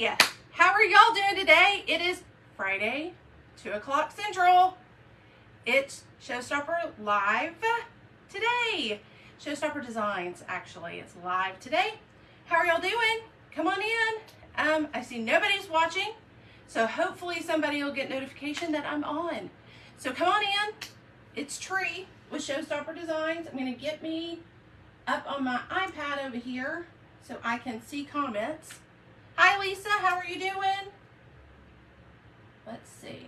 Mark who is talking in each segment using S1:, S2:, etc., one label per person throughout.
S1: Hi, how are y'all doing today? It is Friday, 2 o'clock Central. It's ShowStopper Live today. ShowStopper Designs, actually, it's live today. How are y'all doing? Come on in. I see nobody's watching, so hopefully somebody will get notification that I'm on. So come on in. It's Tree with ShowStopper Designs. I'm gonna get me up on my iPad over here so I can see comments. Hi Lisa, how are you doing? Let's see.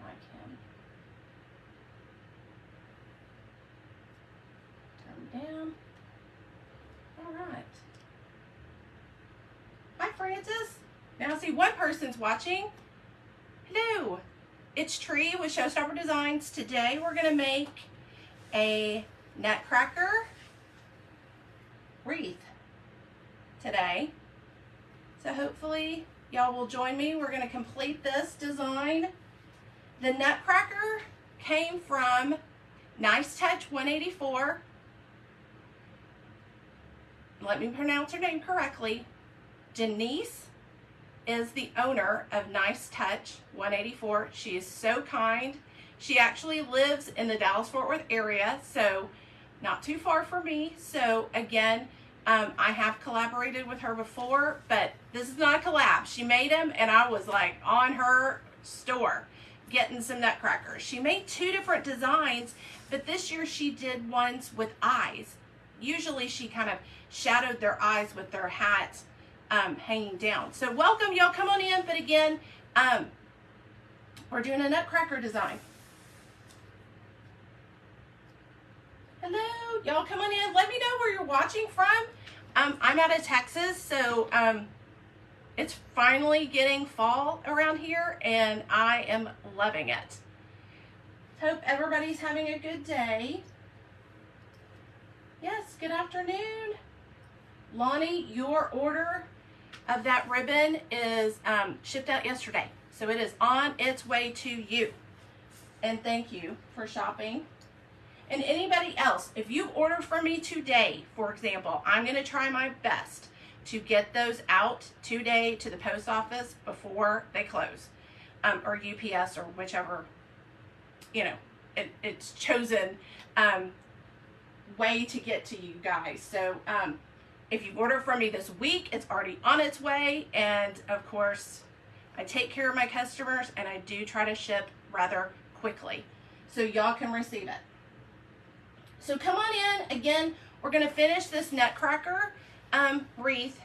S1: I can turn down. All right. Hi Francis. Now I see one person's watching. Hello. It's Tree with ShowStopper Designs. Today we're gonna make a Nutcracker wreath today. So hopefully y'all will join me. We're gonna complete this design. The Nutcracker came from Nice Touch 184. Let me pronounce her name correctly. Denise is the owner of Nice Touch 184. She is so kind. She actually lives in the Dallas-Fort Worth area, so not too far from me. So again, I have collaborated with her before, but this is not a collab. She made them and I was like on her store getting some nutcrackers. She made two different designs, but this year she did ones with eyes. Usually she kind of shadowed their eyes with their hats hanging down. So welcome, y'all, come on in. But again, we're doing a nutcracker design. Hello, y'all, come on in. Let me know where you're watching from. I'm out of Texas, so it's finally getting fall around here, and I am loving it. Hope everybody's having a good day. Yes, good afternoon. Lonnie, your order of that ribbon is shipped out yesterday, so it is on its way to you. And thank you for shopping. And anybody else, if you order from me today, for example, I'm going to try my best to get those out today to the post office before they close, or UPS, or whichever, you know, it's chosen way to get to you guys. So if you order from me this week, it's already on its way. And of course, I take care of my customers, and I do try to ship rather quickly so y'all can receive it. So come on in. Again, we're going to finish this Nutcracker wreath,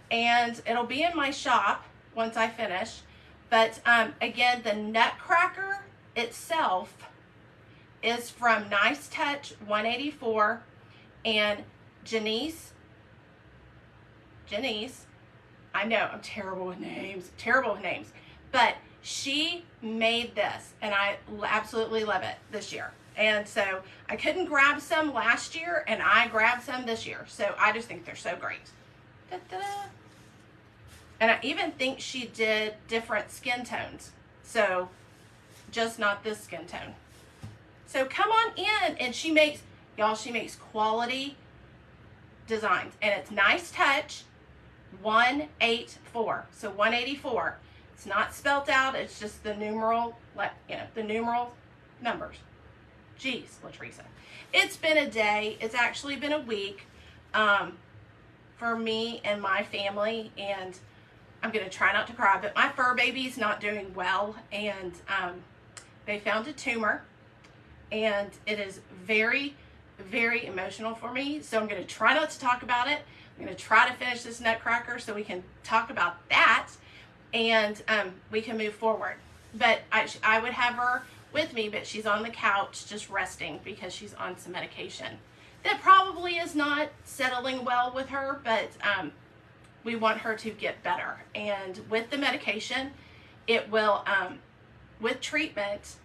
S1: and it'll be in my shop once I finish. But again, the Nutcracker itself is from Nice Touch 184, and Janice, I know I'm terrible with names, but she made this, and I absolutely love it this year. And so I couldn't grab some last year, and I grabbed some this year. So I just think they're so great. Da-da. And I even think she did different skin tones. So just not this skin tone. So come on in, and she makes, y'all, she makes quality designs. And it's Nice Touch 184. So 184. It's not spelled out. It's just the numeral, the numeral numbers. Geez, Latricia. It's been a day. It's actually been a week for me and my family, and I'm going to try not to cry, but my fur baby's not doing well, and they found a tumor, and it is very, very emotional for me, so I'm going to try not to talk about it. I'm going to try to finish this Nutcracker so we can talk about that, and we can move forward. But I would have her with me, but she's on the couch just resting because she's on some medication that probably is not settling well with her, but we want her to get better. And with the medication, it will, with treatment,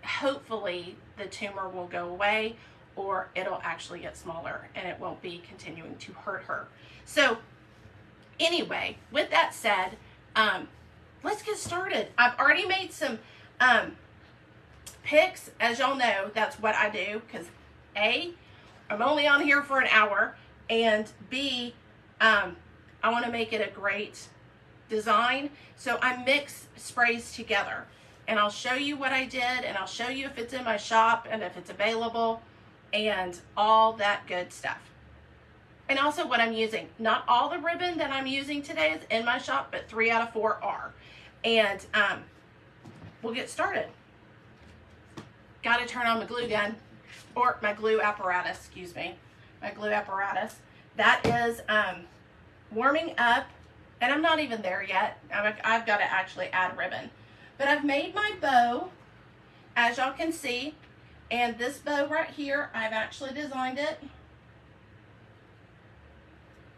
S1: hopefully the tumor will go away, or it'll actually get smaller and it won't be continuing to hurt her. So anyway, with that said, let's get started. I've already made some picks. As y'all know, that's what I do, because A, I'm only on here for an hour, and B, I want to make it a great design. So I mix sprays together, and I'll show you what I did, and I'll show you if it's in my shop and if it's available and all that good stuff. And also what I'm using. Not all the ribbon that I'm using today is in my shop, but 3 out of 4 are. And we'll get started. Got to turn on my glue gun, or my glue apparatus, excuse me. My glue apparatus. That is warming up, and I'm not even there yet. I've got to actually add ribbon. But I've made my bow, as y'all can see, and this bow right here, I've actually designed it.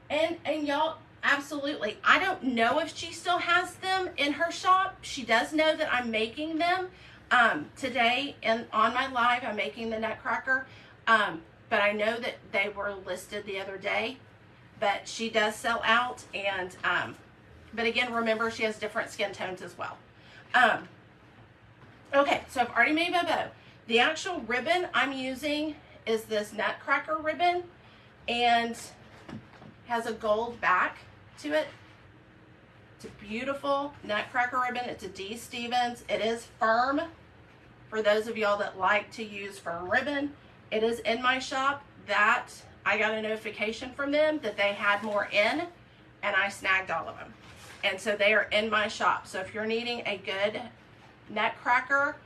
S1: And y'all, absolutely, I don't know if she still has them in her shop. She does know that I'm making them today, and on my live, I'm making the Nutcracker. But I know that they were listed the other day, but she does sell out. And but again, remember, she has different skin tones as well. Okay, so I've already made my bow. The actual ribbon I'm using is this Nutcracker ribbon, and has a gold back to it. It's a beautiful Nutcracker ribbon. It's a D. Stevens. It is firm. For those of y'all that like to use firm ribbon, it is in my shop. That I got a notification from them that they had more in, and I snagged all of them. And so they are in my shop. So if you're needing a good Nutcracker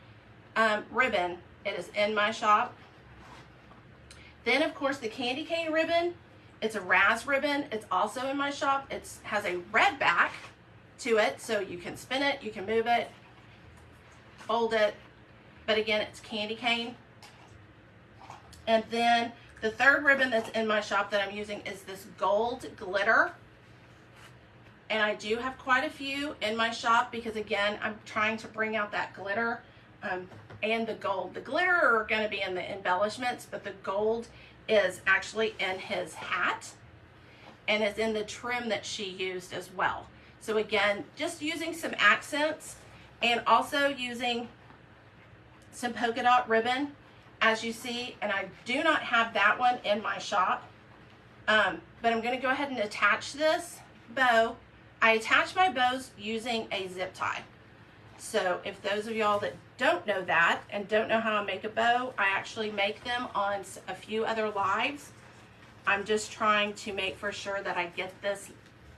S1: ribbon, it is in my shop. Then of course the candy cane ribbon, it's a Raz ribbon. It's also in my shop. It has a red back to it, so you can spin it, you can move it, fold it, but again, it's candy cane. And then the third ribbon that's in my shop that I'm using is this gold glitter. And I do have quite a few in my shop because again, I'm trying to bring out that glitter and the gold. The glitter are going to be in the embellishments, but the gold is actually in his hat and is in the trim that she used as well. So again, just using some accents and also using some polka dot ribbon, as you see. And I do not have that one in my shop, but I'm going to go ahead and attach this bow. I attach my bows using a zip tie. So if those of y'all that don't know that and don't know how to make a bow, I actually make them on a few other lives. I'm just trying to make for sure that I get this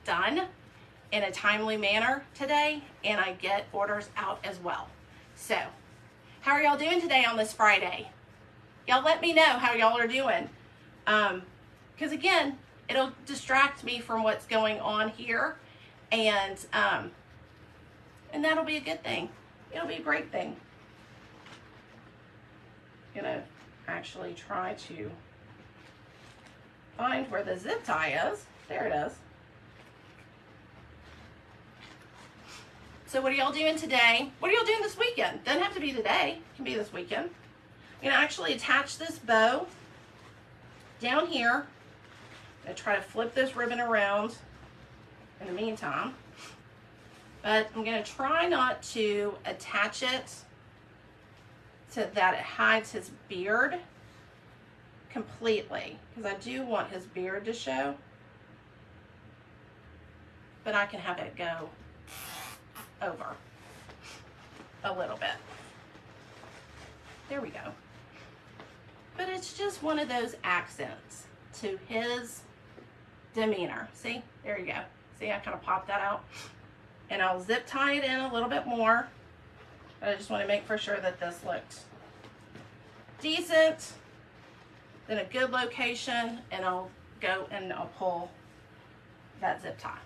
S1: done in a timely manner today, and I get orders out as well. So how are y'all doing today on this Friday? Y'all let me know how y'all are doing. Because again, it'll distract me from what's going on here, and that'll be a good thing. It'll be a great thing. I'm gonna actually try to find where the zip tie is. There it is. So what are y'all doing today? What are y'all doing this weekend? Doesn't have to be today. It can be this weekend. I'm gonna actually attach this bow down here. I'm gonna try to flip this ribbon around in the meantime. But I'm going to try not to attach it so that it hides his beard completely, because I do want his beard to show. But I can have it go over a little bit. There we go. But it's just one of those accents to his demeanor. See? There you go. See, I kind of popped that out. And I'll zip tie it in a little bit more. But I just want to make for sure that this looks decent, in a good location, and I'll go and I'll pull that zip tie.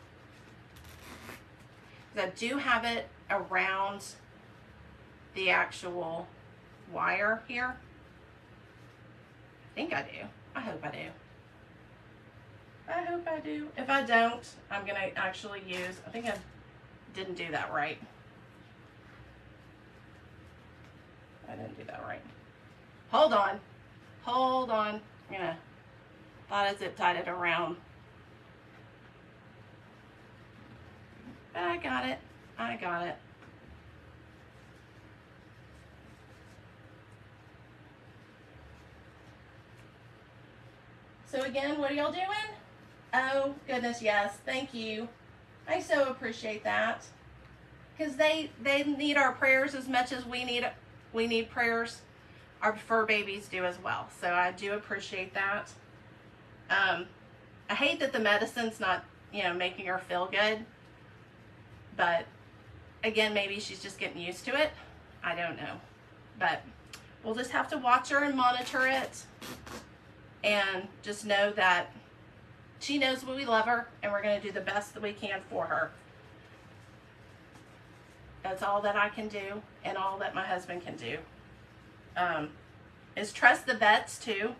S1: Because I do have it around the actual wire here. I think I do. I hope I do. I hope I do. If I don't, I'm going to actually use, I think I didn't do that right. I didn't do that right. Hold on. Hold on. Thought I zip tied it around. But I got it. I got it. So again, what are y'all doing? Oh, goodness, yes. Thank you. I so appreciate that. Because they need our prayers as much as we need prayers. Our fur babies do as well. So I do appreciate that. I hate that the medicine's not, making her feel good. But again, maybe she's just getting used to it. I don't know. But we'll just have to watch her and monitor it. And just know that she knows we love her, and we're going to do the best that we can for her. That's all that I can do, and all that my husband can do. Is trust the vets too.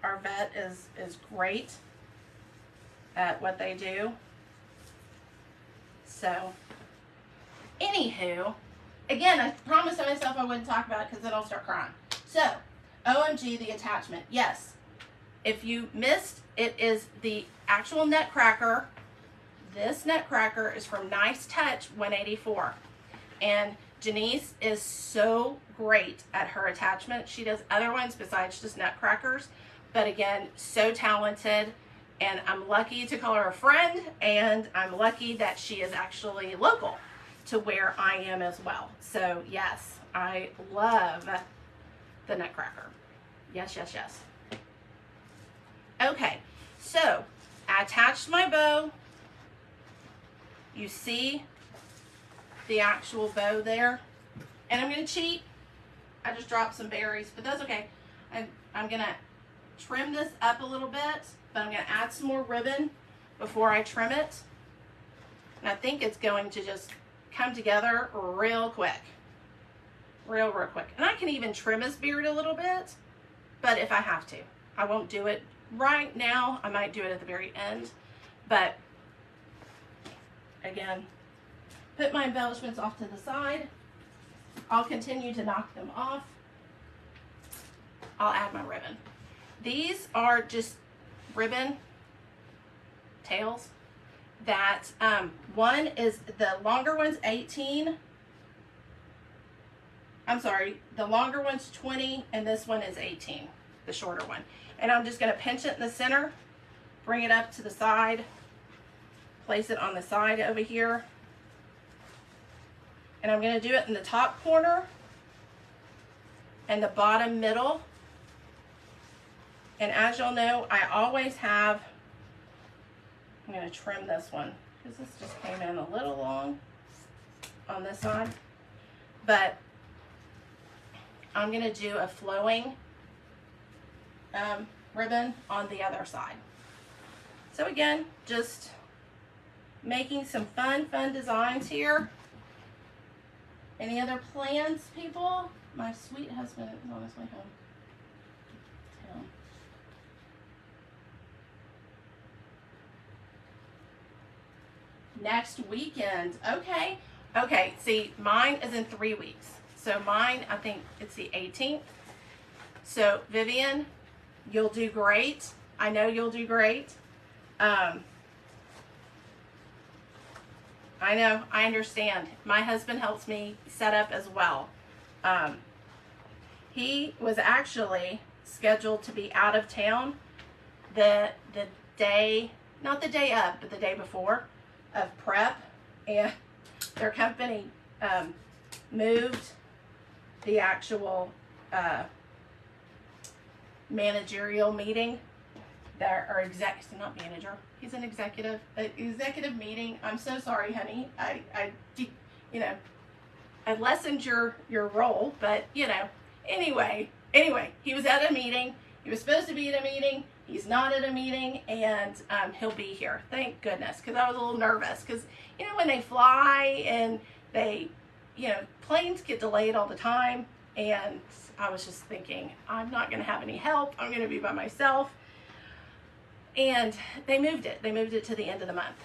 S1: Our vet is great at what they do. So, anywho, again, I promised myself I wouldn't talk about it because then I'll start crying. So, OMG, the attachment. Yes. If you missed, it is the actual Nutcracker. This Nutcracker is from Nice Touch 184. And Janice is so great at her attachment. She does other ones besides just Nutcrackers. But again, so talented. And I'm lucky to call her a friend. And I'm lucky that she is actually local to where I am as well. So yes, I love the Nutcracker. Yes, yes, yes. Okay, so I attached my bow. You see the actual bow there. And I'm going to cheat. I just dropped some berries, but that's okay. I'm going to trim this up a little bit, but I'm going to add some more ribbon before I trim it. And I think it's going to just come together real quick. Real quick. And I can even trim his beard a little bit, but if I have to. I won't do it right now. I might do it at the very end, but again, put my embellishments off to the side. I'll continue to knock them off. I'll add my ribbon. These are just ribbon tails that one is, the longer one's 18. I'm sorry, the longer one's 20 and this one is 18, the shorter one. And I'm just going to pinch it in the center, bring it up to the side, place it on the side over here. And I'm going to do it in the top corner and the bottom middle. And as you'll know, I always have, I'm going to trim this one because this just came in a little long on this side. But I'm going to do a flowing ribbon on the other side. So again, just making some fun designs here. Any other plans, people? My sweet husband is on his way home. Next weekend. Okay. Okay, see, mine is in 3 weeks. So mine, I think it's the 18th. So Vivian, you'll do great. I know you'll do great. I know, I understand. My husband helps me set up as well. He was actually scheduled to be out of town the day, not the day of, but the day before of prep, and their company moved the actual managerial meeting. Not manager. He's an executive meeting. I'm so sorry, honey. I lessened your role, but anyway, he was at a meeting. He was supposed to be at a meeting. He's not at a meeting, and he'll be here. Thank goodness, because I was a little nervous. Because when they fly and they, planes get delayed all the time, and I was just thinking, I'm not going to have any help. I'm going to be by myself. And they moved it. They moved it to the end of the month,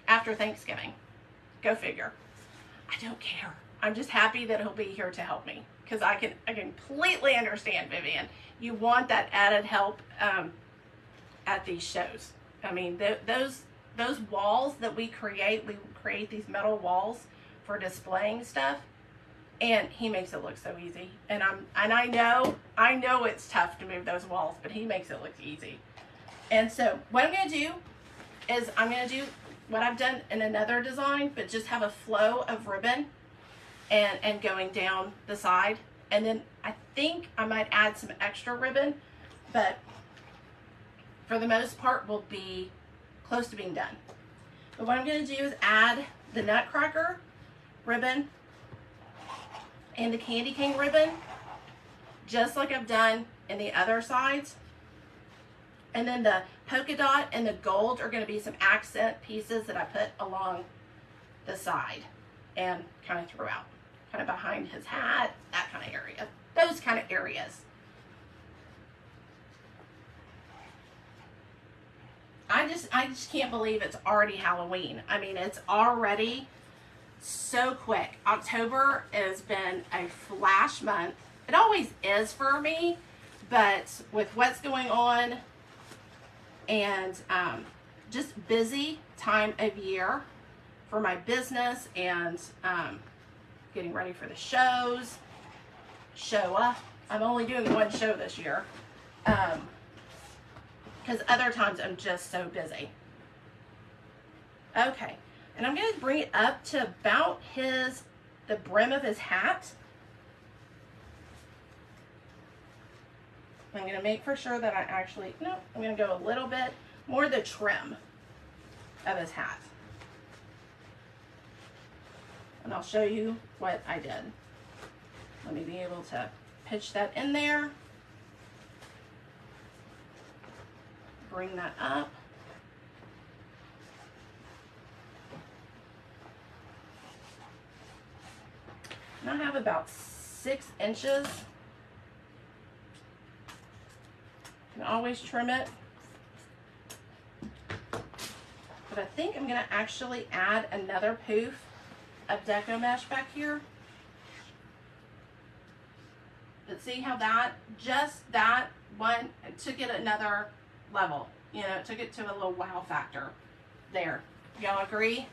S1: after Thanksgiving. Go figure. I don't care. I'm just happy that he'll be here to help me, because I completely understand, Vivian. You want that added help at these shows. I mean, those walls that we create these metal walls for displaying stuff, and he makes it look so easy. And I know it's tough to move those walls, but he makes it look easy. And so what I'm going to do is I'm going to do what I've done in another design, but just have a flow of ribbon and going down the side. And then I think I might add some extra ribbon, but for the most part we'll be close to being done. But what I'm going to do is add the Nutcracker ribbon and the candy cane ribbon, just like I've done in the other sides. And then the polka dot and the gold are going to be some accent pieces that I put along the side and kind of throughout, kind of behind his hat, that kind of area, those kind of areas. I just can't believe it's already Halloween. I mean, it's already so quick. October has been a flash month. It always is for me, but with what's going on and just busy time of year for my business and getting ready for the shows. I'm only doing one show this year because other times I'm just so busy. Okay, and I'm going to bring it up to about the brim of his hat. I'm going to make for sure that I'm going to go a little bit more the trim of his hat. And I'll show you what I did. Let me be able to pitch that in there. Bring that up. And I have about 6 inches. You can always trim it. But I think I'm going to actually add another poof of deco mesh back here. But see how just that one, it took it another level. You know, it took it to a little wow factor there. Y'all agree?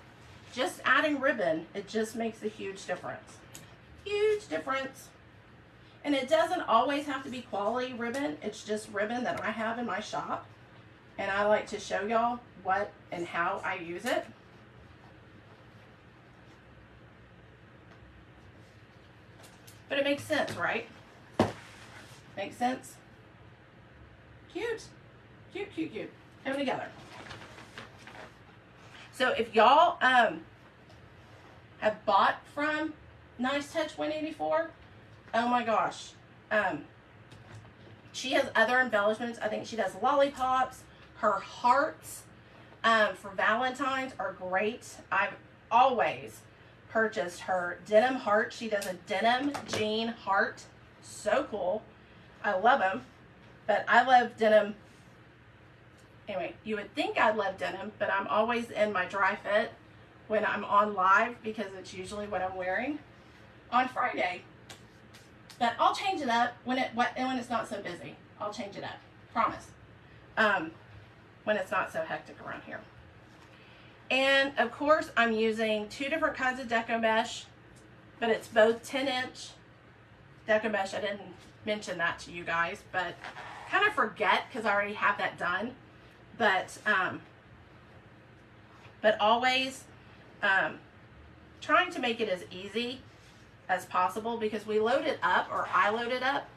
S1: Just adding ribbon, it just makes a huge difference. Huge difference. And it doesn't always have to be quality ribbon. It's just ribbon that I have in my shop. And I like to show y'all what and how I use it. But it makes sense, right? Makes sense? Cute. Cute, cute, cute. Come together. So if y'all have bought from Nice Touch 184, oh my gosh. She has other embellishments. I think she does lollipops. Her hearts for Valentine's are great. I've always purchased her denim heart. She does a denim jean heart. So cool. I love them. But I love denim. Anyway, you would think I'd love denim, but I'm always in my dry fit when I'm on live because it's usually what I'm wearing on Friday. But I'll change it up when it's not so busy. I'll change it up. Promise. When it's not so hectic around here. And of course, I'm using 2 different kinds of deco mesh, but it's both 10-inch deco mesh. I didn't mention that to you guys, but kind of forget because I already have that done. But always trying to make it as easy as possible because we load it up, or I load it up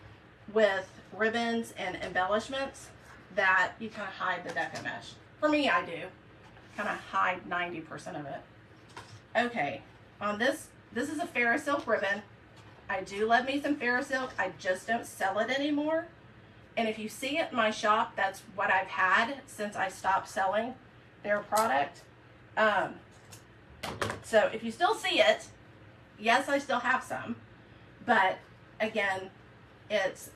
S1: with ribbons and embellishments that you kind of hide the deco mesh. For me, I do. Kind of hide 90% of it. Okay, on this is a Ferrosilk ribbon. I do love me some Ferrosilk. I just don't sell it anymore. And if you see it in my shop, that's what I've had since I stopped selling their product. So if you still see it, yes, I still have some, but again, it's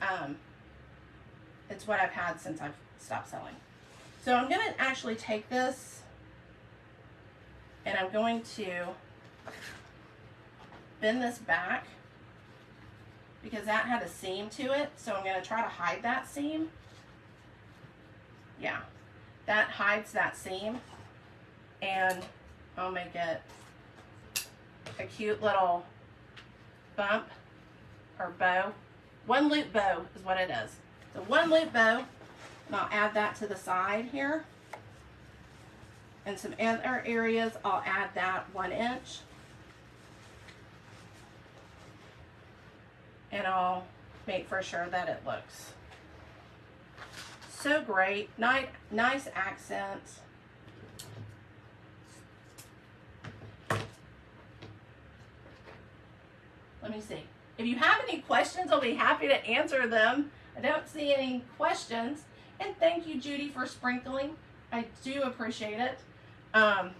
S1: what I've had since I've stopped selling. So I'm going to actually take this and I'm going to bend this back because that had a seam to it. So I'm going to try to hide that seam. Yeah, that hides that seam, and I'll make it a cute little bump or bow. One loop bow is what it is. So one loop bow, And I'll add that to the side here. And some other areas, I'll add that 1 inch. And I'll make for sure that it looks so great. Nice accents. Let me see. If you have any questions, I'll be happy to answer them. I don't see any questions. And thank you, Judy, for sprinkling. I do appreciate it. And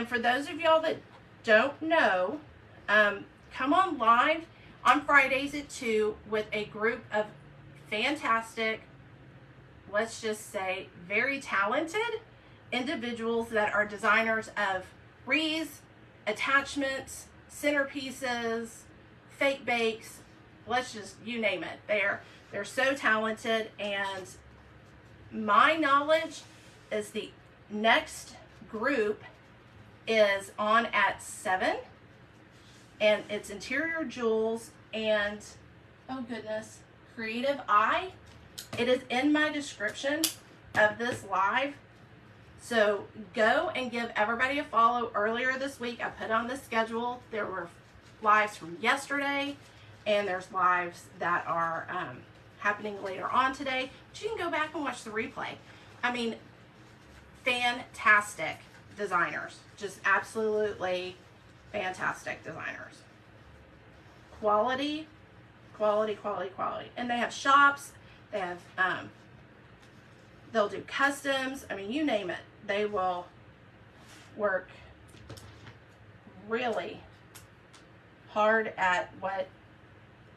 S1: for those of y'all that don't know, come on live on Fridays at 2 with a group of fantastic, let's just say, very talented individuals that are designers of wreaths, attachments, centerpieces, fake bakes, let's just, you name it. They're so talented, and my knowledge is the next group is on at 7, and it's interior jewels and, oh goodness, Creative Eye. It is in my description of this live. So go and give everybody a follow. Earlier this week, I put on the schedule. There were lives from yesterday, and there's lives that are happening later on today. But you can go back and watch the replay. I mean, fantastic designers. Just absolutely fantastic designers. Quality, quality, quality, quality. And they have shops. They have, they'll do customs. I mean, you name it. They will work really hard at what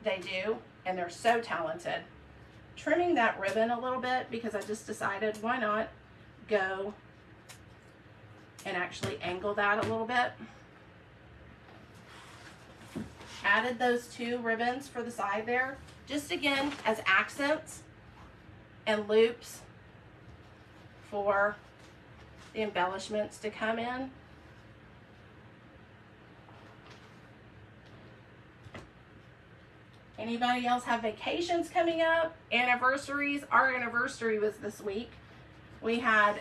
S1: they do, and they're so talented. Trimming that ribbon a little bit because I just decided why not go and actually angle that a little bit. Added those 2 ribbons for the side there, just again as accents and loops for the embellishments to come in. Anybody else have vacations coming up? Anniversaries? Our anniversary was this week. We had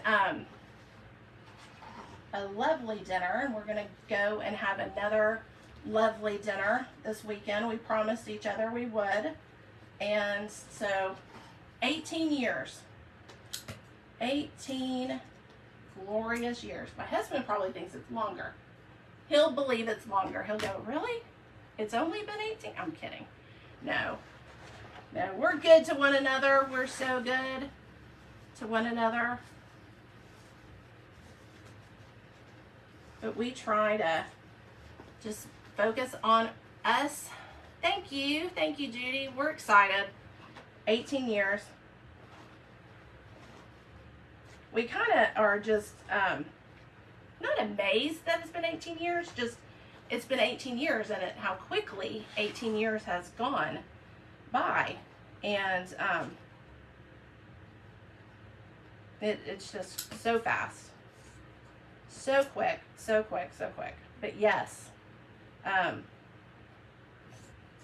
S1: a lovely dinner, and we're gonna go and have another lovely dinner this weekend. We promised each other we would. And so 18 years. 18 glorious years. My husband probably thinks it's longer. He'll believe it's longer. He'll go, really? It's only been 18? I'm kidding. No. No, we're good to one another. We're so good to one another. But we try to just focus on us. Thank you, Judy. We're excited. 18 years. We kind of are just not amazed that it's been 18 years, just it's been 18 years, and how quickly 18 years has gone by. And it's just so fast. So quick, so quick, so quick. But yes,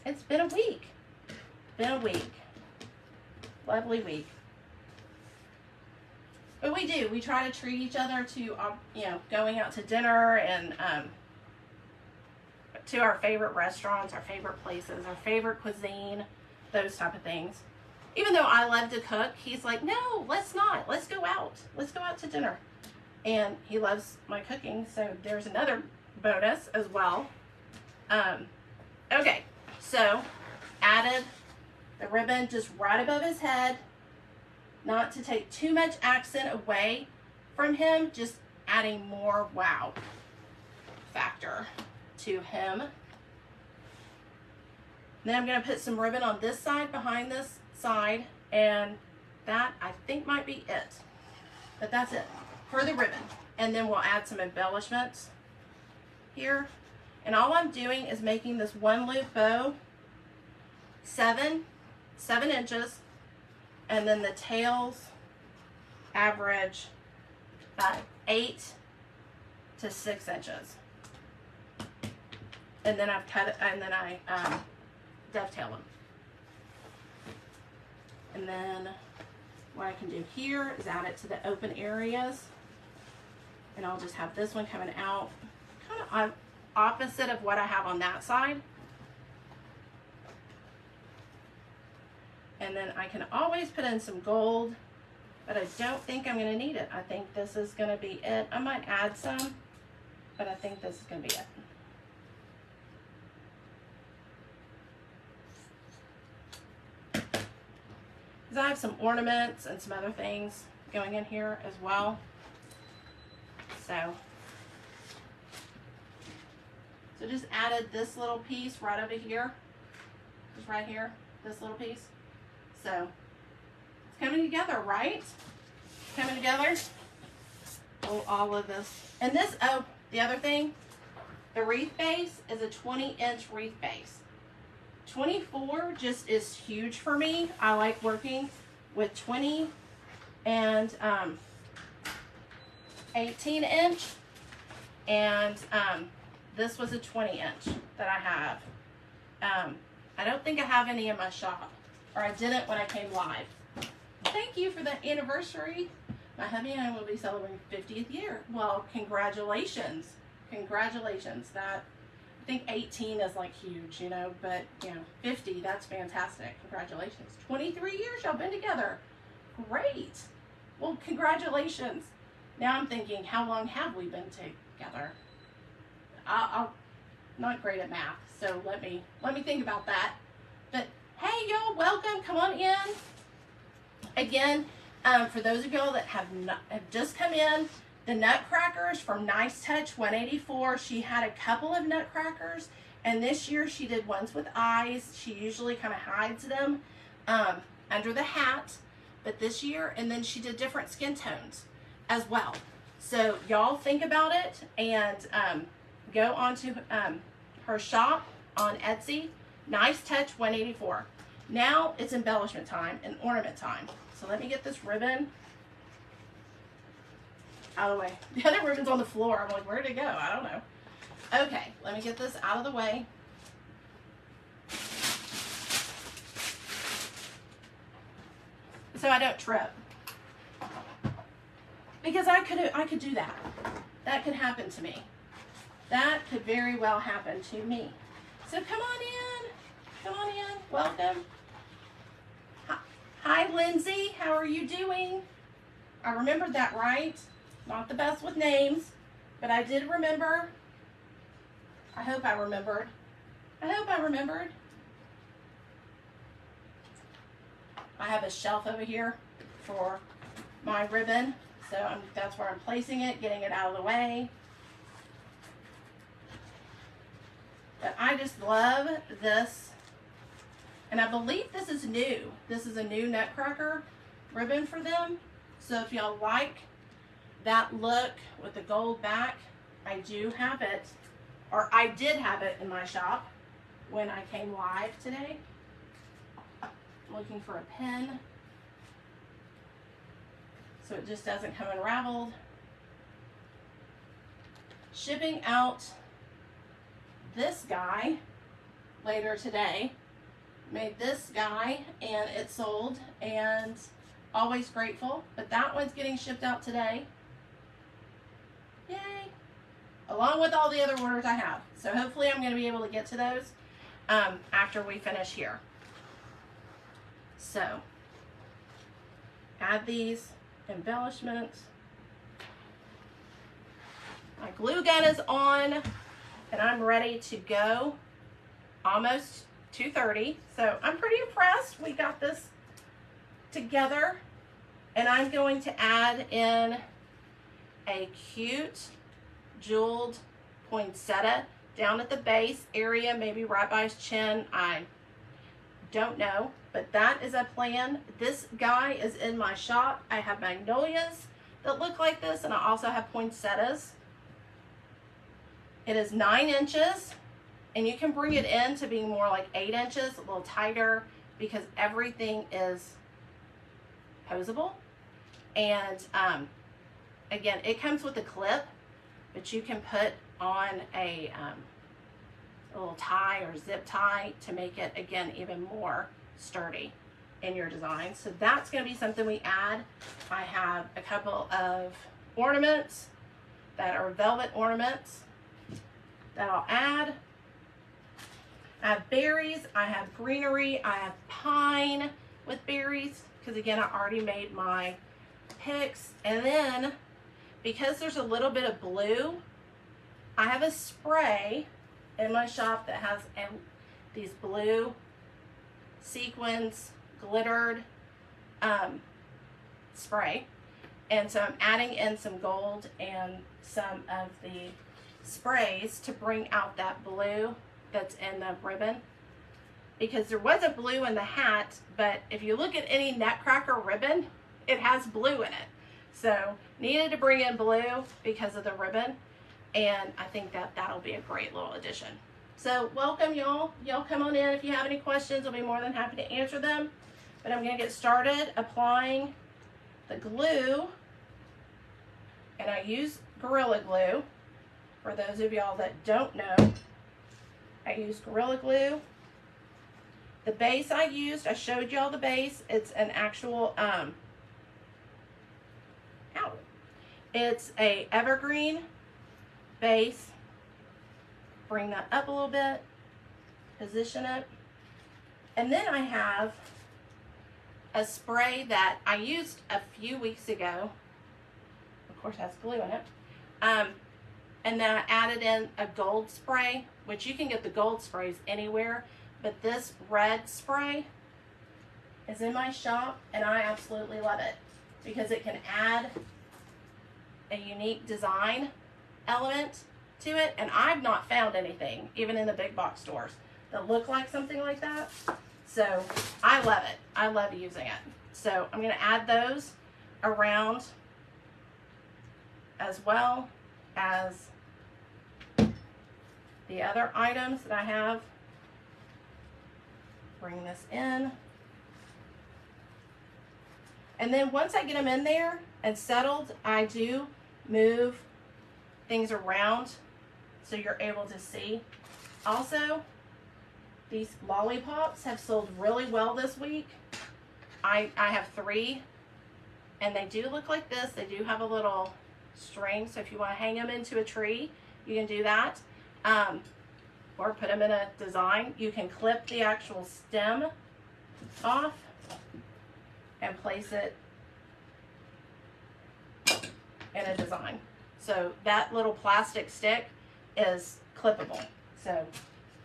S1: it's been a week. Been a week. Lovely week. But we do. We try to treat each other to, you know, going out to dinner and to our favorite restaurants, our favorite places, our favorite cuisine, those type of things. Even though I love to cook, he's like, no, let's not. Let's go out. Let's go out to dinner. And he loves my cooking, so there's another bonus as well. Okay, so added the ribbon just right above his head, not to take too much accent away from him, just adding more wow factor to him. Then I'm going to put some ribbon on this side, behind this side, and that I think might be it. But that's it for the ribbon. And then we'll add some embellishments here. And all I'm doing is making this one loop bow 7 inches, and then the tails average 8 to 6 inches. And then I've cut it, and then I dovetail them. And then what I can do here is add it to the open areas. And I'll just have this one coming out kind of opposite of what I have on that side. And then I can always put in some gold, but I don't think I'm going to need it. I think this is going to be it. I might add some, but I think this is going to be it. Because I have some ornaments and some other things going in here as well. So just added this little piece right over here. Just right here, this little piece. So it's coming together, right? It's coming together. Oh, all of this. And this, oh, the other thing, the wreath base is a 20-inch wreath base. 24 just is huge for me. I like working with 20 and 18-inch. And this was a 20-inch that I have. I don't think I have any in my shop, or I didn't when I came live. Thank you for the anniversary. My hubby and I will be celebrating 50th year. Well, congratulations. Congratulations. That, I think 18 is like huge, you know, but you know, 50, that's fantastic. Congratulations. 23 years y'all been together. Great. Well, congratulations. Now I'm thinking, how long have we been together? I'm not great at math, so let me think about that. But hey, y'all, welcome. Come on in. Again, for those of y'all that have just come in, the Nutcrackers from Nice Touch 184. She had a couple of Nutcrackers, and this year she did ones with eyes. She usually kind of hides them under the hat, but this year, and then she did different skin tones as well. So y'all think about it and go onto her shop on Etsy, Nice Touch 184. Now it's embellishment time and ornament time. So let me get this ribbon out of the way. The other ribbon's on the floor. I'm like, where'd it go? I don't know. Okay, let me get this out of the way. So I don't trip. Because I could do that. That could happen to me. That could very well happen to me. So come on in. Come on in. Welcome. Hi, Lindsay. How are you doing? I remembered that right. Not the best with names, but I did remember. I hope I remembered. I hope I remembered. I have a shelf over here for my ribbon, so that's where I'm placing it, getting it out of the way. But I just love this, and I believe this is new. This is a new Nutcracker ribbon for them. So if y'all like that look with the gold back, I do have it, or I did have it in my shop when I came live today. I'm looking for a pin so it just doesn't come unraveled. Shipping out this guy later today. Made this guy and it sold, and always grateful, but that one's getting shipped out today. Yay! Along with all the other orders I have. So hopefully I'm going to be able to get to those after we finish here. So add these embellishments. My glue gun is on and I'm ready to go. Almost 2:30, so I'm pretty impressed. We got this together, and I'm going to add in a cute jeweled poinsettia down at the base area, maybe right by his chin. I don't know, but that is a plan. This guy is in my shop. I have magnolias that look like this, and I also have poinsettias. It is 9 inches. And you can bring it in to being more like 8 inches, a little tighter, because everything is posable. And again, it comes with a clip, but you can put on a little tie or zip tie to make it, again, even more sturdy. in your design. So that's going to be something we add. I have a couple of ornaments that are velvet ornaments that I'll add. I have berries, I have greenery, I have pine with berries, because again, I already made my picks. And then, because there's a little bit of blue, I have a spray in my shop that has these blue sequins glittered spray. And so I'm adding in some gold and some of the sprays to bring out that blue that's in the ribbon, because there was a blue in the hat, but if you look at any Nutcracker ribbon, it has blue in it. So needed to bring in blue because of the ribbon, and I think that that'll be a great little addition. So welcome, y'all. Y'all come on in if you have any questions. I'll be more than happy to answer them. But I'm going to get started applying the glue, and I use Gorilla Glue. For those of y'all that don't know, I use Gorilla Glue. The base I used, I showed y'all the base. It's an actual, it's a evergreen base. Bring that up a little bit, position it. And then I have a spray that I used a few weeks ago. Of course, it has glue in it. And then I added in a gold spray, which you can get the gold sprays anywhere, but this red spray is in my shop, and I absolutely love it because it can add a unique design element to it, and I've not found anything, even in the big box stores, that look like something like that. So I love it. I love using it. So I'm going to add those around as well as the other items that I have. Bring this in. And then once I get them in there and settled, I do move things around so you're able to see. Also, these lollipops have sold really well this week. I have 3, and they do look like this. They do have a little string, so if you want to hang them into a tree, you can do that. Or put them in a design. You can clip the actual stem off and place it in a design. So that little plastic stick is clippable. So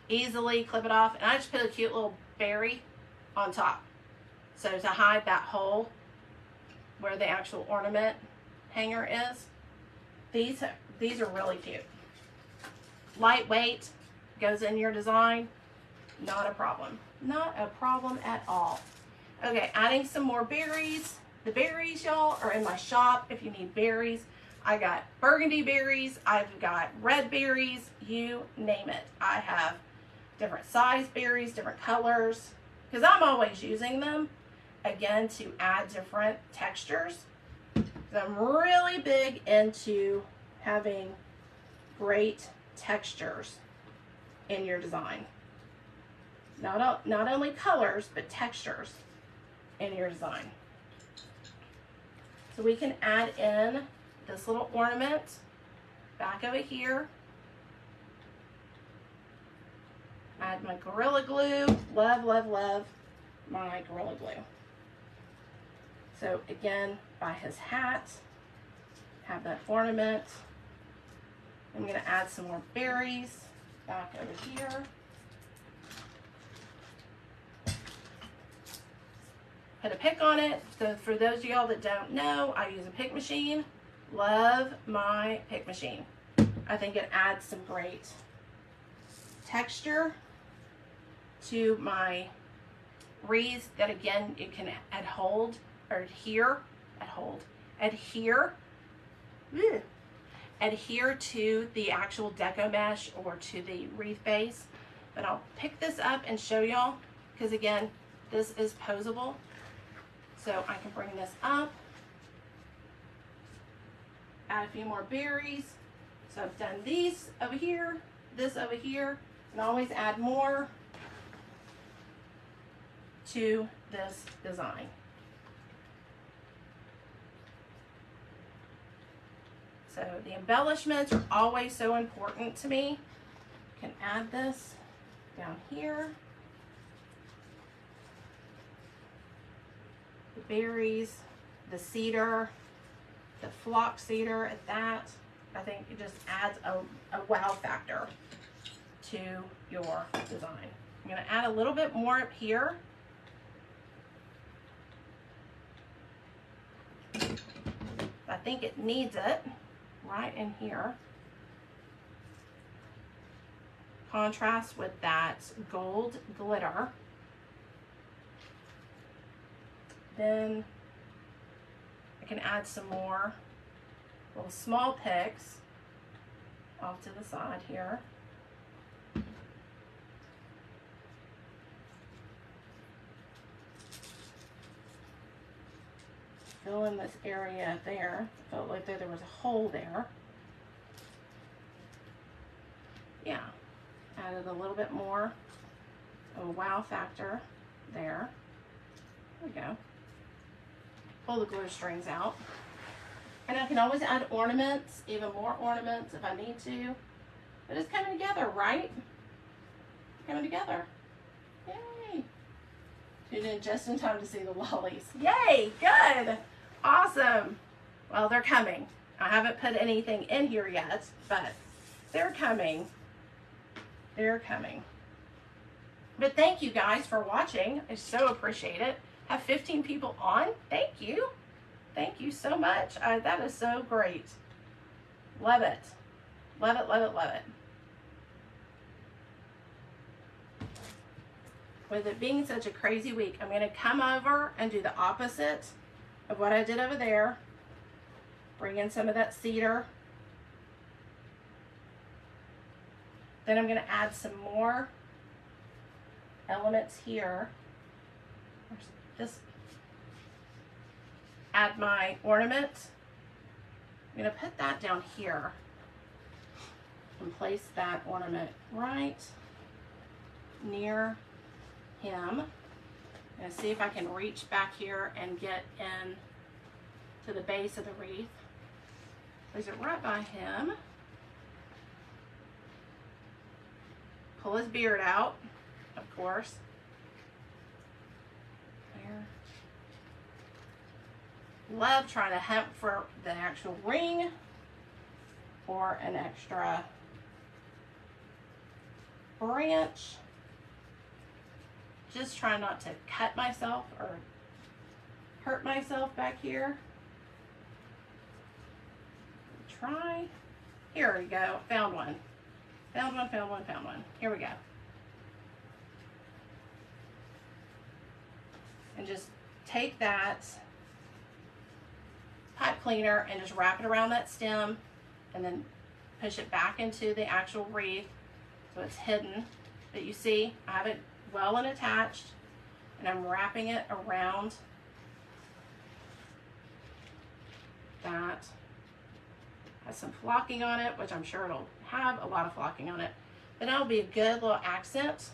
S1: easily clip it off. And I just put a cute little berry on top. So to hide that hole where the actual ornament hanger is. These are really cute. Lightweight, goes in your design, not a problem. Not a problem at all. Okay, adding some more berries. The berries, y'all, are in my shop if you need berries. I got burgundy berries, I've got red berries, you name it. I have different size berries, different colors, because I'm always using them, again, to add different textures. I'm really big into having great textures in your design. Not only colors, but textures in your design. So we can add in this little ornament back over here. Add my Gorilla Glue. Love, love, love my Gorilla Glue. So again, by his hat, have that ornament. I'm going to add some more berries back over here. Put a pick on it. So for those of y'all that don't know, I use a pick machine. Love my pick machine. I think it adds some great texture to my wreaths that, again, it can adhere to the actual deco mesh or to the wreath base. But I'll pick this up and show y'all, because again, this is posable. So I can bring this up, add a few more berries. So I've done these over here, this over here, and always add more to this design. So the embellishments are always so important to me. You can add this down here. The berries, the cedar, the flock cedar at that. I think it just adds a wow factor to your design. I'm going to add a little bit more up here. I think it needs it right in here. Contrast with that gold glitter. Then I can add some more little small picks off to the side here. Fill in this area there. Felt like there was a hole there. Yeah, added a little bit more of a wow factor there. There we go. Pull the glue strings out. And I can always add ornaments, even more ornaments if I need to. But it's coming together, right? Coming together. Yay! Tuned in just in time to see the lollies. Yay! Good! Awesome! Well, they're coming. I haven't put anything in here yet, but they're coming. They're coming. But thank you guys for watching. I so appreciate it. Have 15 people on. Thank you. Thank you so much. That is so great. Love it. Love it, love it, love it. With it being such a crazy week, I'm going to come over and do the opposite of what I did over there. Bring in some of that cedar. Then I'm going to add some more elements here. Just add my ornament. I'm going to put that down here and place that ornament right near him. I'm going to see if I can reach back here and get in to the base of the wreath. Place it right by him. Pull his beard out, of course. There. Love trying to hunt for the actual ring or an extra branch. Just try not to cut myself or hurt myself back here. Try. Here we go. Found one. Found one, found one, found one. Here we go. And just take that pipe cleaner and just wrap it around that stem and then push it back into the actual wreath so it's hidden. But you see, I have it well and attached and I'm wrapping it around that. Has some flocking on it, which I'm sure it'll have a lot of flocking on it. But that'll be a good little accent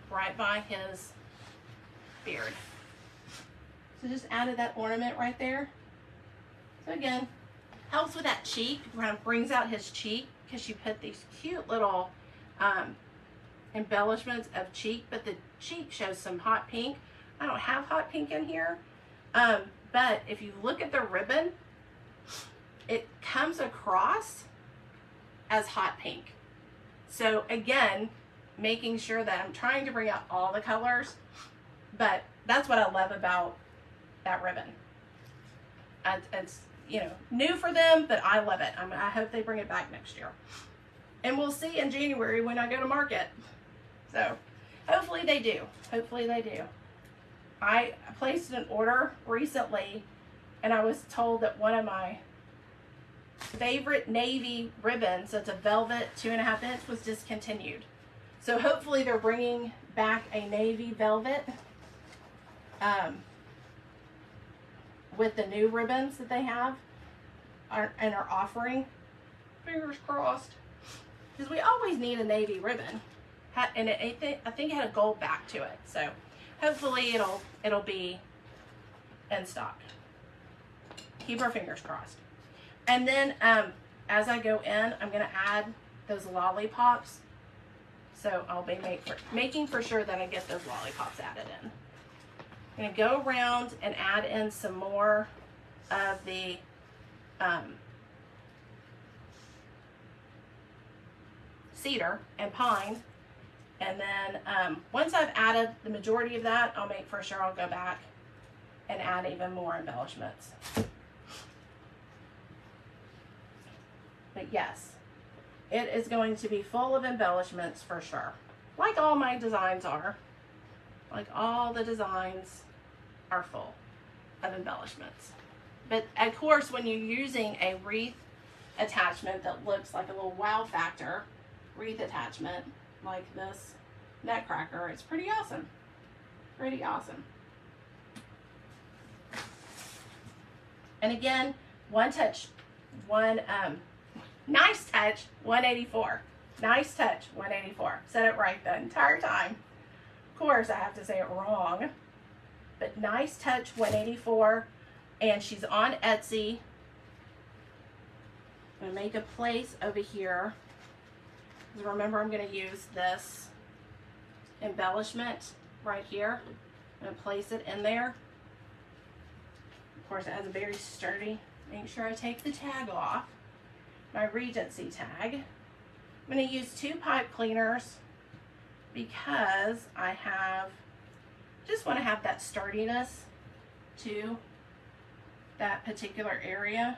S1: right by his beard. So just added that ornament right there. So again, helps with that cheek, kind of brings out his cheek because you put these cute little embellishments of cheek, but the cheek shows some hot pink. I don't have hot pink in here, but if you look at the ribbon, it comes across as hot pink. So again, making sure that I'm trying to bring out all the colors, but that's what I love about that ribbon. It's, you know, new for them, but I love it. I hope they bring it back next year. And we'll see in January when I go to market. So hopefully they do. Hopefully they do. I placed an order recently and I was told that one of my favorite navy ribbons, that's a velvet 2.5 inch, was discontinued. So hopefully they're bringing back a navy velvet with the new ribbons that they have and are offering. Fingers crossed. Because we always need a navy ribbon. And I think it had a gold back to it. So hopefully it'll be in stock. Keep our fingers crossed. And then as I go in, I'm gonna add those lollipops. So I'll be making for sure that I get those lollipops added in. I'm gonna go around and add in some more of the cedar and pine. And then once I've added the majority of that, I'll make for sure I'll go back and add even more embellishments. But yes, it is going to be full of embellishments for sure. Like all my designs are. Like all the designs are full of embellishments. But of course, when you're using a wreath attachment that looks like a little wow factor wreath attachment, like this nutcracker, it's pretty awesome. Pretty awesome. And again, nice touch, 184. Nice touch, 184. Said it right the entire time. Of course, I have to say it wrong. But nice touch, 184. And she's on Etsy. I'm gonna make a place over here. Because remember, I'm gonna use this embellishment right here. I'm gonna place it in there. Of course, it has a very sturdy. Make sure I take the tag off. My Regency tag. I'm going to use 2 pipe cleaners because I just want to have that sturdiness to that particular area.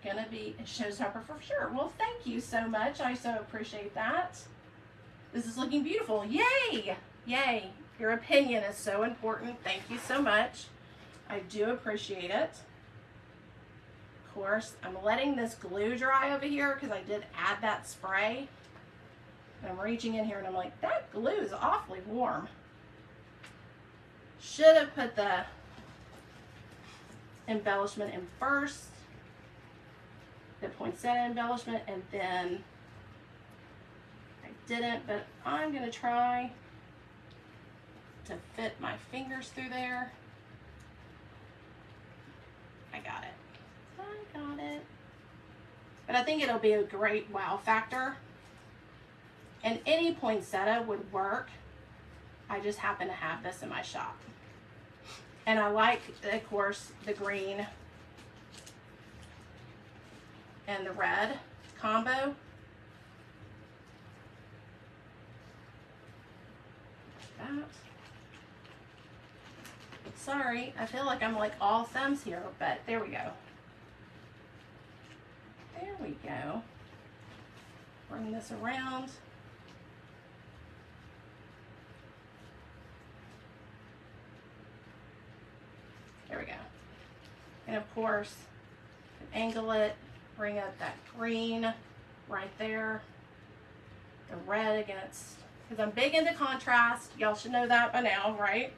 S1: Gonna be a showstopper for sure. Well, thank you so much. I so appreciate that. This is looking beautiful. Yay! Yay! Your opinion is so important. Thank you so much. I do appreciate it. Of course, I'm letting this glue dry over here because I did add that spray. And I'm reaching in here and I'm like, that glue is awfully warm. Should have put the embellishment in first. The poinsettia embellishment, and then I didn't, but I'm going to try to fit my fingers through there. I got it. I got it. But I think it'll be a great wow factor. And any poinsettia would work. I just happen to have this in my shop. And I like, of course, the green and the red combo. Like that. Sorry, I feel like I'm like all thumbs here, but there we go. There we go. Bring this around. There we go. And of course, angle it, bring up that green right there. The red against, because I'm big into contrast. Y'all should know that by now, right?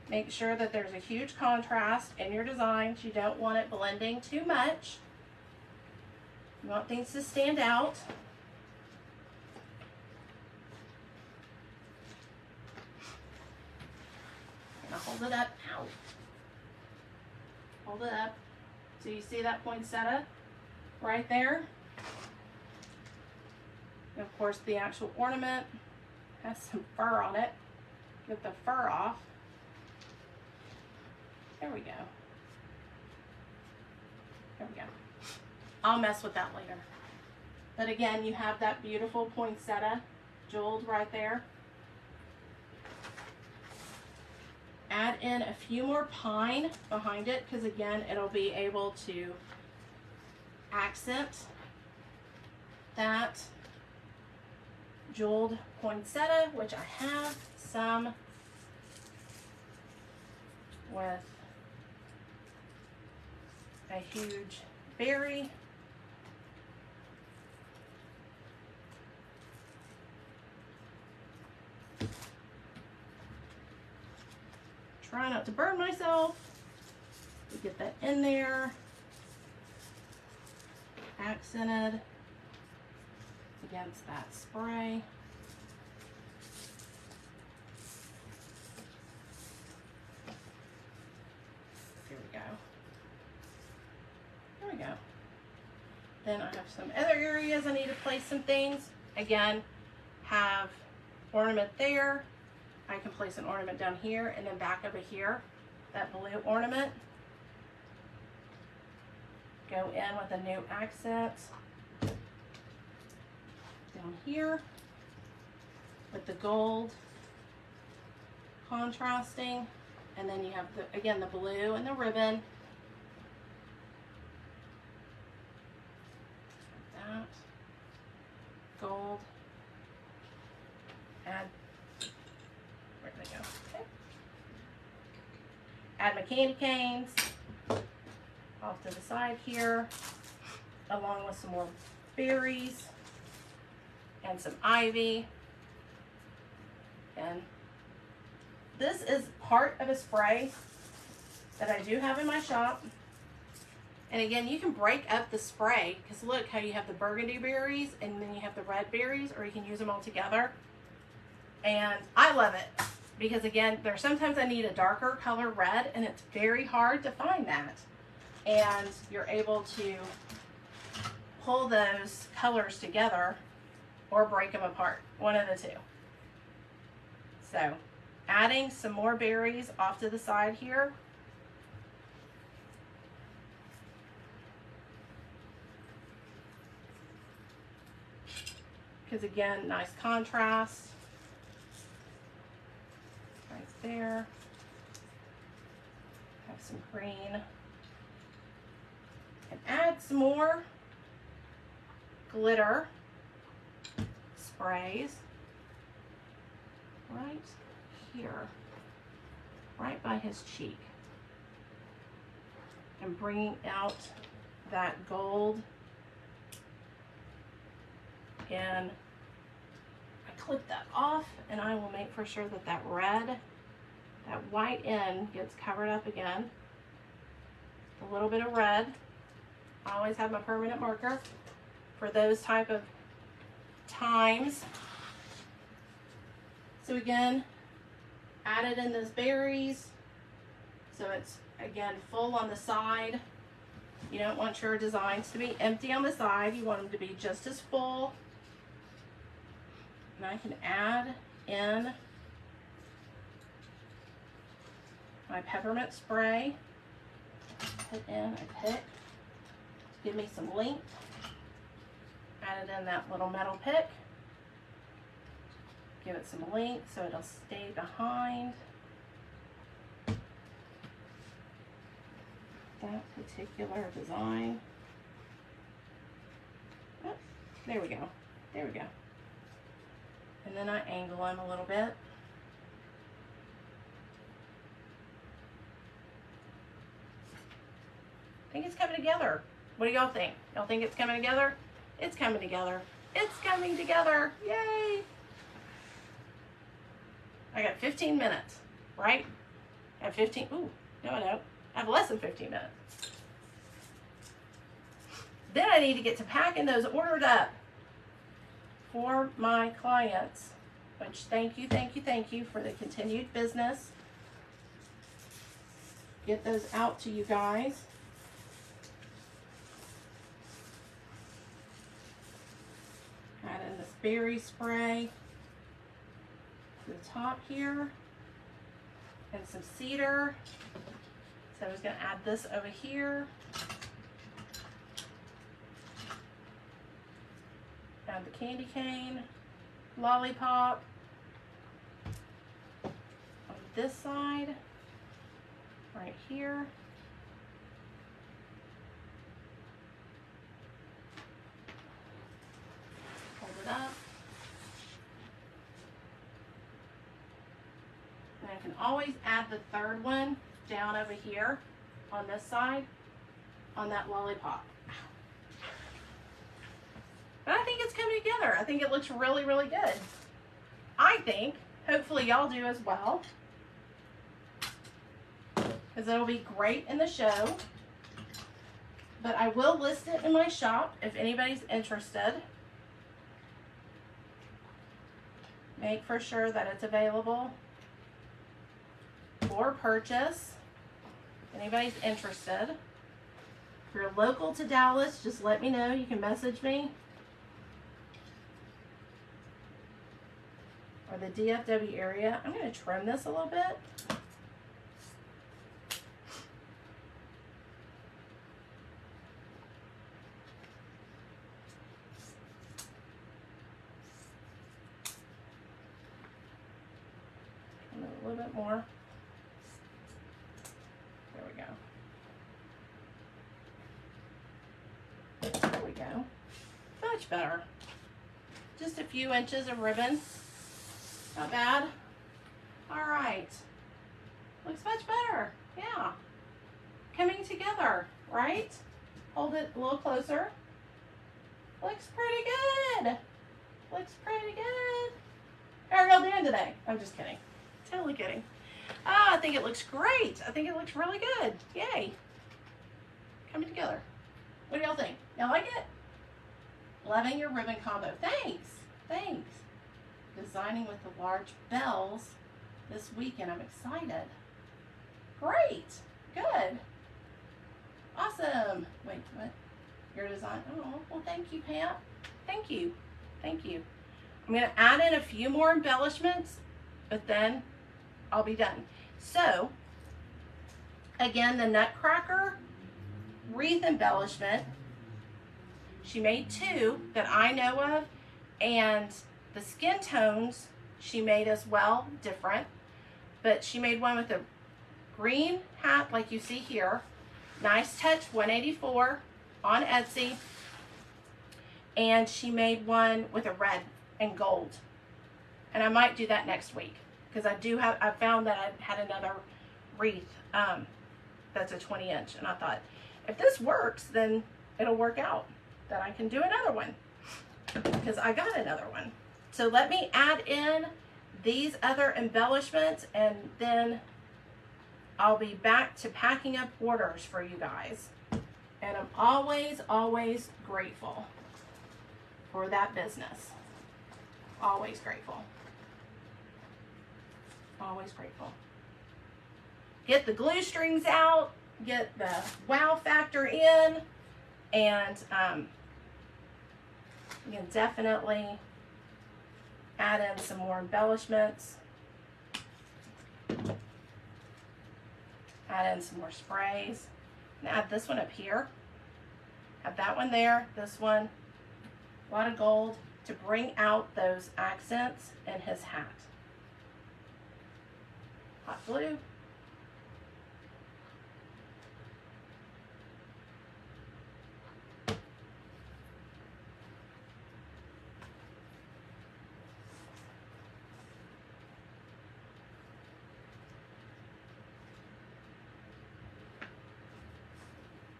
S1: Make sure that there's a huge contrast in your designs. You don't want it blending too much. You want things to stand out. And I'll hold it up. Ow. Hold it up. So you see that poinsettia right there? And of course, the actual ornament has some fur on it. Get the fur off. There we go. There we go. I'll mess with that later. But again, you have that beautiful poinsettia jeweled right there. Add in a few more pine behind it because again, it'll be able to accent that jeweled poinsettia, which I have some with a huge berry. Try not to burn myself. We get that in there. Accented against that spray. Then I have some other areas I need to place some things. Again, have ornament there. I can place an ornament down here, and then back over here, that blue ornament. Go in with a new accent down here with the gold contrasting, and then you have the, again, the blue and the ribbon. That gold. Add, where did they go? Okay. Add my candy canes off to the side here, along with some more berries and some ivy. And this is part of a spray that I do have in my shop. And again, you can break up the spray, because look how you have the burgundy berries and then you have the red berries, or you can use them all together. And I love it because, again, there's sometimes I need a darker color red, and it's very hard to find that. And you're able to pull those colors together or break them apart, one of the two. So adding some more berries off to the side here. Because again, nice contrast right there. Have some green. And add some more glitter sprays right here, right by his cheek, and bringing out that gold. And I clip that off, and I will make for sure that that red, that white end gets covered up again. A little bit of red. I always have my permanent marker for those type of times. So again, added in those berries. So it's, again, full on the side. You don't want your designs to be empty on the side. You want them to be just as full. And I can add in my peppermint spray. Put in a pick. Give me some length. Added in that little metal pick. Give it some length so it'll stay behind that particular design. Oh, there we go. There we go. And then I angle them a little bit. I think it's coming together. What do y'all think? Y'all think it's coming together? It's coming together. It's coming together. Yay! I got 15 minutes, right? I have 15, ooh, no I don't. I have less than 15 minutes. Then I need to get to packing those ordered up for my clients, which thank you, thank you, thank you for the continued business. Get those out to you guys. Add in this berry spray to the top here, and some cedar. So I was going to add this over here. Add the candy cane, lollipop on this side, right here. Hold it up. And I can always add the third one down over here on this side on that lollipop. But I think it's coming together. I think it looks really, really good. I think, hopefully y'all do as well, because it'll be great in the show. But I will list it in my shop if anybody's interested. Make for sure that it's available for purchase. If anybody's interested. If you're local to Dallas, just let me know. You can message me. Or the DFW area. I'm going to trim this a little bit. A little bit more. There we go. There we go. Much better. Just a few inches of ribbon. Not bad. All right. Looks much better. Yeah. Coming together, right? Hold it a little closer. Looks pretty good. Looks pretty good. How are y'all doing today? I'm just kidding. Totally kidding. I think it looks great. I think it looks really good. Yay. Coming together. What do y'all think? Y'all like it? Loving your ribbon combo. Thanks. Thanks. Designing with the large bells this weekend. I'm excited. Great. Good. Awesome. Wait, what? Your design. Oh, well, thank you, Pam. Thank you. Thank you. I'm going to add in a few more embellishments, but then I'll be done. So, again, the Nutcracker wreath embellishment, she made 2 that I know of, and the skin tones she made as well, different, but she made one with a green hat like you see here, Nice Touch 184 on Etsy, and she made one with a red and gold, and I might do that next week. Because I found that I had another wreath that's a 20-inch. And I thought, if this works, then it'll work out. That I can do another one. Because I got another one. So let me add in these other embellishments. And then I'll be back to packing up orders for you guys. And I'm always, always grateful for that business. Always grateful. Always grateful. Get the glue strings out, get the wow factor in, and you can definitely add in some more embellishments. Add in some more sprays. And add this one up here. Have that one there, this one. A lot of gold to bring out those accents in his hat. Hot glue.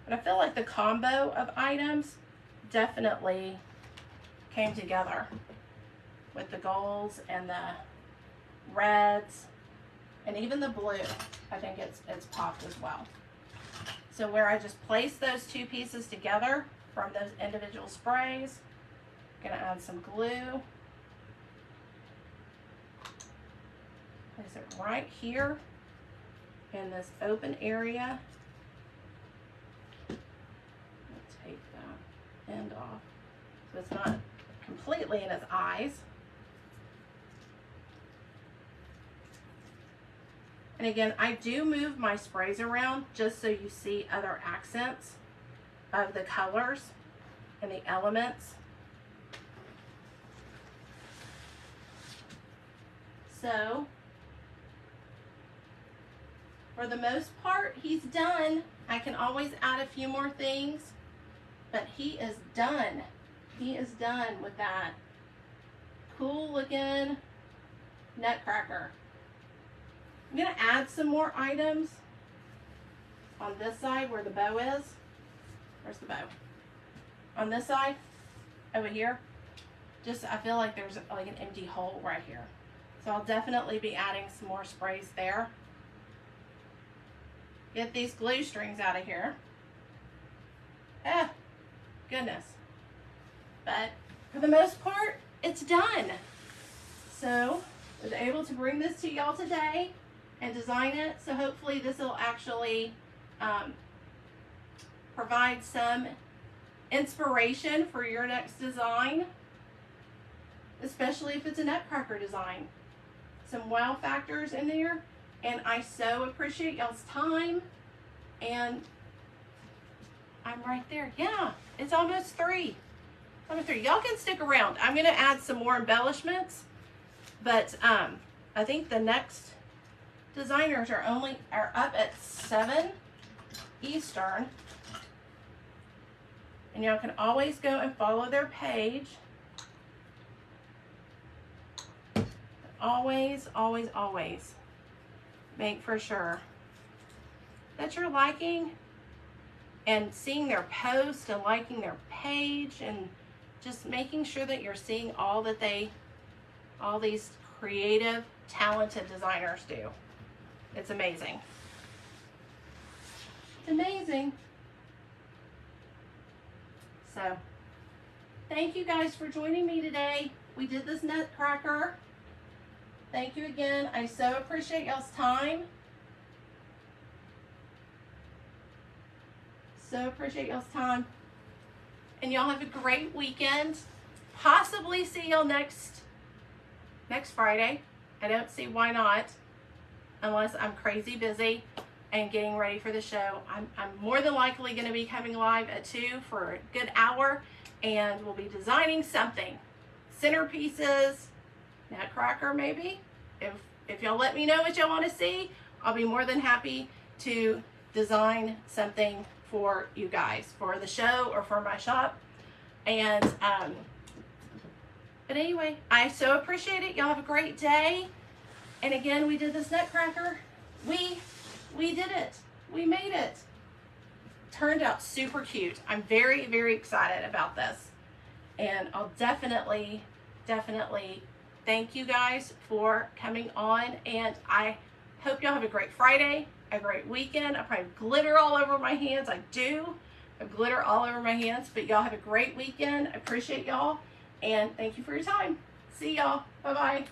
S1: But I feel like the combo of items definitely came together with the golds and the reds and even the blue. I think it's popped as well. So where I just placed those 2 pieces together from those individual sprays, I'm gonna add some glue. Place it right here in this open area. Take that end off so it's not completely in his eyes. And again, I do move my sprays around just so you see other accents of the colors and the elements. So, for the most part, he's done. I can always add a few more things, but he is done. He is done with that cool looking nutcracker. I'm going to add some more items on this side where the bow is. Where's the bow? On this side, over here. Just, I feel like there's like an empty hole right here. So I'll definitely be adding some more sprays there. Get these glue strings out of here. Goodness. But for the most part, it's done. So I was able to bring this to y'all today and design it. So hopefully this will actually provide some inspiration for your next design, especially if it's a nutcracker design. Some wow factors in there, and I so appreciate y'all's time. And I'm right there. Yeah, it's almost 3. Almost 3. Y'all can stick around. I'm gonna add some more embellishments, but I think the next designers are up at 7 Eastern. And y'all can always go and follow their page. Always, always, always make for sure that you're liking and seeing their post and liking their page, and just making sure that you're seeing all these creative, talented designers do. It's amazing. It's amazing. So, thank you guys for joining me today. We did this nutcracker. Thank you again. I so appreciate y'all's time. So appreciate y'all's time. And y'all have a great weekend. Possibly see y'all next Friday. I don't see why not, unless I'm crazy busy and getting ready for the show. I'm more than likely going to be coming live at 2 for a good hour, and we'll be designing something. Centerpieces, nutcracker maybe. If y'all let me know what y'all want to see, I'll be more than happy to design something for you guys, for the show or for my shop. And but anyway, I so appreciate it. Y'all have a great day. And again, we did this nutcracker. We did it. We made it. Turned out super cute. I'm very, very excited about this. And I'll definitely thank you guys for coming on. And I hope y'all have a great Friday, a great weekend. I probably have glitter all over my hands. I do. I have glitter all over my hands. But y'all have a great weekend. I appreciate y'all. And thank you for your time. See y'all. Bye-bye.